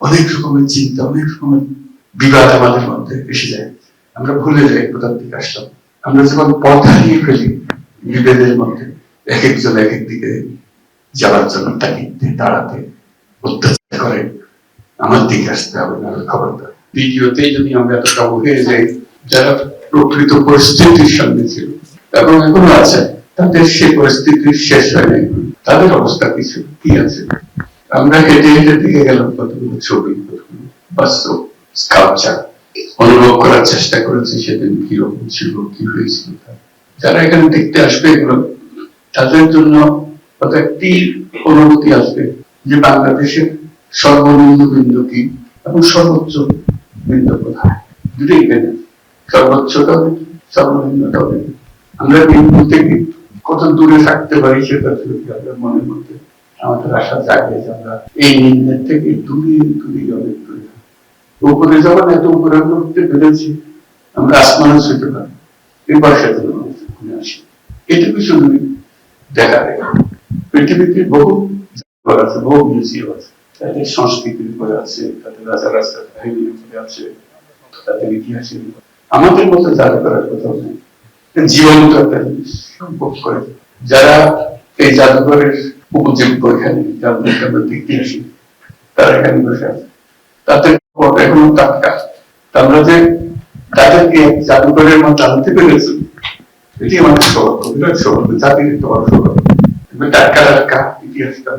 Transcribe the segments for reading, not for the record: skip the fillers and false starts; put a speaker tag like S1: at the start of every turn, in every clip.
S1: অনেক রকমের চিন্তা, অনেক রকমের বিবাদ আমাদের মধ্যে এসে যায়। আমরা ভুলে যাই কোথা থেকে আসলাম। আমরা যখন পথ হারিয়ে ফেলি বিভেদের মধ্যে, এক একজন এক একদিকে যাওয়ার জন্য তাকিতে দাঁড়াতে অত্যাচার করে, আমার দিকে আসতে হবে না, খবরদার। দ্বিতীয়তে যদি আমরা এতটা হয়ে যাই, যারা প্রকৃত পরিস্থিতির সামনে ছিল এবং এখনো আছে, তাদের সেই পরিস্থিতির শেষ হয় নাই, তাদের অবস্থা কিছু কি আছে। আমরা হেঁটে হেঁটে দিকে গেলাম কতগুলো ছবি, বাস্তব স্কাল্পচার অনুভব করার চেষ্টা করেছি সেদিন কিরকম ছিল, কি হয়েছিল। যারা এখানে দেখতে আসবে এগুলো, তাদের জন্য একটি অনুভূতি আসবে যে বাংলাদেশের সর্বনিম্ন বিন্দু কি এবং সর্বোচ্চ বিন্দু কোথায়, দুটোই এখানে। সর্বোচ্চটা সর্বনিম্নটা হবে। আমরা বিন্দু থেকে কত দূরে থাকতে পারি সেটা আমাদের মনের মধ্যে আমাদের আশা জাগে যে আমরা এই নিম্নের থেকে দূরে দূরে অনেক দূরে উপরে যখন এত উপরে উঠতে পেরেছি, আমরা আসমানে ছুঁতে পারি। এই বর্ষার জন্য আসি, এটুকু শুধু দেখা যায়। পৃথিবীতে বহু আছে, বহু মিউজিয়াম আছে, তাদের সংস্কৃতির উপরে আছে, তাদের রাজা রাজার কাহিনীর উপরে আছে, তাদের ইতিহাসের উপরে। আমাদের মতো জাদু করার কোথাও নেই, জীবন্ত একটা জিনিস সম্ভব করে। যারা এই জাদুঘরের উপযোগ্য এখানে যাদেরকে আমরা দেখতে আসি, তারা এখানে বসে আছে, তাদের এখনো টাটকা। আমরা যে তাদেরকে জাদুঘরের মতো আনতে পেরেছি, এটি আমাদের সৌভাগ্য, বিরাট সৌভাগ্য, জাতির একটা বড় সৌভাগ্য। টাটকা টাটকা ইতিহাসটা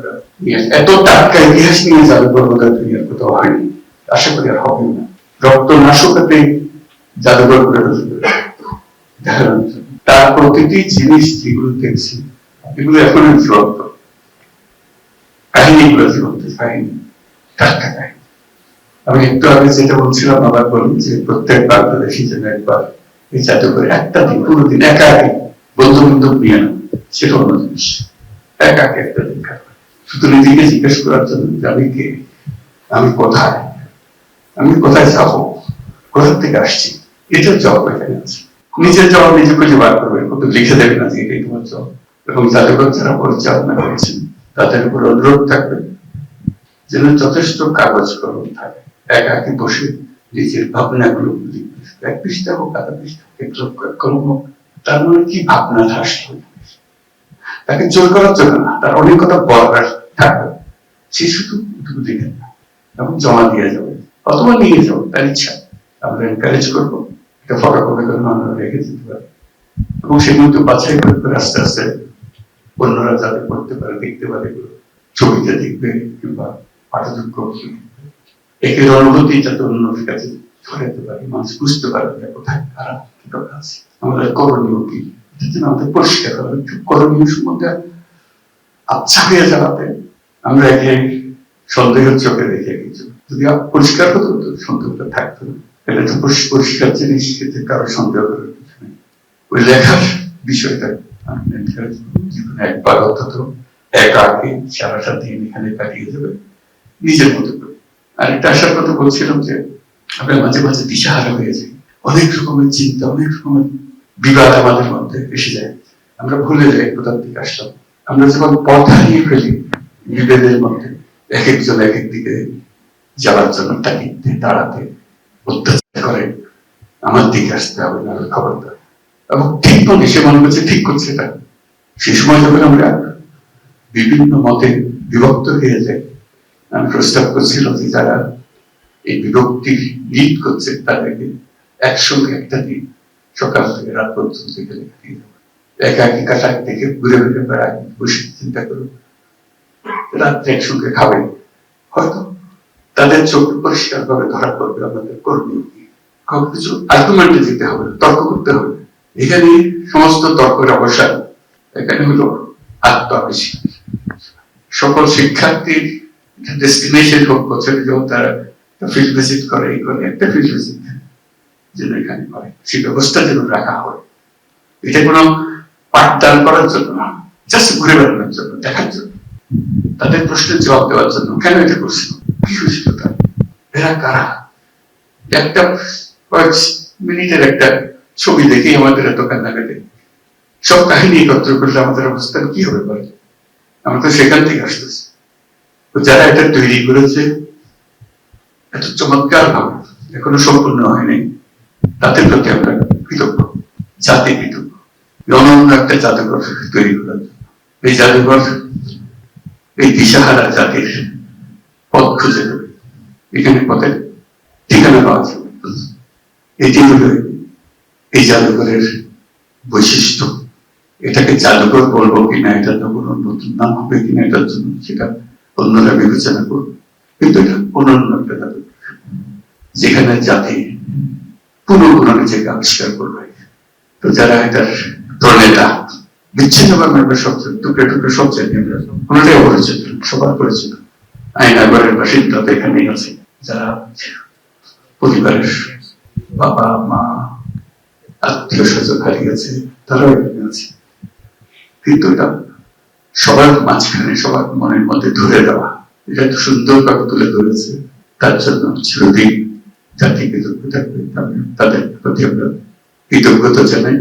S1: এত টাটকা ইতিহাস নিয়ে জাদুঘর বোধহয় দুনিয়ার কোথাও হয়নি, আশা করি আর হবে না। রক্ত নাশকতে জাদুঘর করে তার প্রতিটি জিনিস যেগুলো দেখছি এগুলো এখন জীবন্ত কাহিনীগুলো, জীবন্ত কাহিনী, টাটকা কাহিনী। আমি একটু আগে যেটা বলছিলাম আবার বলি যে প্রত্যেক বাংলাদেশি যেন একবার এই জাদুঘরে একটা দিন, পুরো দিন একা একে, বন্ধু বান্ধব নিয়ে না, সেটা অন্য জিনিস। একা একে একটা দিন শুধু নিজেকে জিজ্ঞেস করার জন্য আমি কে, আমি কোথায়, আমি কোথায় যাবো, কোথা থেকে আসছি, এটার জবাব এখানে আছে। নিজের জবাব নিজে খুঁজে বার করবে, কিন্তু লিখে দেবে না যে এটাই তোমার জবাব। এবং জাদুঘর যারা পরিচালনা করছেন তাদের উপর অনুরোধ থাকবে যেন যথেষ্ট কাগজ কলম থাকে, একা একে বসে নিজের ভাবনাগুলো লিখবে। এক পৃষ্ঠা হোক, আধা পৃষ্ঠা কলম হোক, তার মনে কি ভাবনা আসলো, তাকে জোর করার জন্য না, তার অনেক কথা বলার থাকবে, সে শুধু দেখেন না এবং জমা দিয়ে যাবে অথবা নিয়ে যাবো, তার ইচ্ছা। আমরা এনকারেজ করবো, এটা ফটোকপি করে আমরা রেখে দিতে পারি এবং সেগুলো বাছাই করে আস্তে আস্তে অন্যরা যাতে পড়তে পারে, দেখতে পারে, ছবিতে দেখবে কিংবা পাঠযোগ্য একের অনুভূতি যাতে অন্যদের কাছে ছড়াতে পারে, মানুষ বুঝতে পারে কোথায় কারা কি কথা আছে, আমাদের করণীয় কি, আমাদের পরিষ্কার হবে। করণীয় সম্বন্ধে আচ্ছা হয়ে যাওয়াতে আমরা একে সন্দেহের চোখে দেখে কিছু যদি পরিষ্কার হতো তো সন্দেহটা থাকতো না। এটা তো পরিষ্কার জিনিস, এতে কারো সন্দেহ করার কিছু নেই। ওই লেখার বিষয়টা জীবনে একবার অন্তত একা আগে সারাটা দিন এখানে কাটিয়ে যাবে নিজের মতো করে। আর একটা আসার কথা বলছিলাম যে আমরা মাঝে মাঝে দিশাহারা হয়ে যাই, অনেক রকমের চিন্তা, অনেক রকমের বিবাদ আমাদের মধ্যে এসে যায়। আমরা ভুলে যাই কোথা থেকে আসলাম। আমরা যখন পথ হারিয়ে ফেলি বিভেদের মধ্যে, এক একজন এক একদিকে যাওয়ার জন্য তাকিতে দাঁড়াতে অত্যাচার করে, আমার দিকে আসতে হবে না, খবরদার। এবং ঠিক মনে সে মনে করছে ঠিক করছে এটা। সে সময় যখন আমরা বিভিন্ন মতে বিভক্ত হয়ে যাই, আমি প্রস্তাব করছিলাম যে যারা এই বিভক্তি লিড করছে তাদেরকে একসঙ্গে একটা দিন সকাল থেকে রাত পর্যন্ত একা একই কাটা দেখে ঘুরে ঘুরে বেড়ায়, বসে চিন্তা করুন, রাত্রে একসঙ্গে খাবে, হয়তো তাদের চোখ পরিষ্কার ভাবে ধরা পড়বে আমাদের করণীয় কি। কাউকে কিছু আর্গুমেন্টে যেতে হবে, তর্ক করতে হবে। এখানে সমস্ত তর্কের অবসান, এখানে হলো আত্মাবিষ্কার। সকল শিক্ষার্থীর ডেস্টিনেশন হোক, বছরে যখন তারা ফিল্ড ভিজিট করে, এই করে একটা ফিল্ড ভিজিট যেন এখানে করে, সেই ব্যবস্থা যেন রাখা হয়। এটা কোনো পাঠদান করার জন্য না, জাস্ট ঘুরে বেড়ানোর জন্য, দেখার জন্য, তাদের প্রশ্নের জবাব দেওয়ার জন্য। কেন এটা করছিল, কি হয়েছিল, তার এরা কারা, একটা কয়েক মিনিটের একটা ছবি দেখেই আমাদের এত কান্নাকাটি। সব কাহিনী একত্র করলে আমাদের অবস্থান কি হবে বলে, আমরা তো সেখান থেকে আসতেছি। যারা এটা তৈরি করেছে এত চমৎকার ভাবে এখনো সম্পূর্ণ হয়নি, তাদের প্রতি আমরা কৃতজ্ঞ, জাতি কৃতজ্ঞ। অনন্য একটা জাদুঘর তৈরি হলো। এই জাদুঘর এই দিশাহারা জাতির পথ খুঁজে দেবে, এখানে পথের ঠিকানা পাওয়া যাবে। এটি হলো এই জাদুঘরের বৈশিষ্ট্য। এটাকে জাদুঘর বলবো কিনা, এটা তো কোনো নতুন নাম হবে কিনা, এটার জন্য সেটা অন্যরা বিবেচনা করবে, কিন্তু এটা অনন্য একটা জাদুঘর, যেখানে জাতি পুনঃ নিজেকে আবিষ্কার করবে। তো যারা এটার প্রণেতা, বিচ্ছিন্নভাবে সব টুকরে টুকরে সব জায়গায় কোনটাই অপরিচিত, সবার পরিচিত আয়নাগরের বাসিন্দা তো এখানেই আছে, যারা পরিবারের বাবা মা আত্মীয় স্বজন হারিয়েছে তারাও এখানে আছে। কিন্তু এটা সবার মাঝখানে, সবার মনের মধ্যে ধরে দেওয়া, এটা এত সুন্দরভাবে তুলে ধরেছে, তার জন্য চিরদিন জাতি কৃতজ্ঞ থাকবে। তাদের প্রতি আমরা কৃতজ্ঞতা জানাই।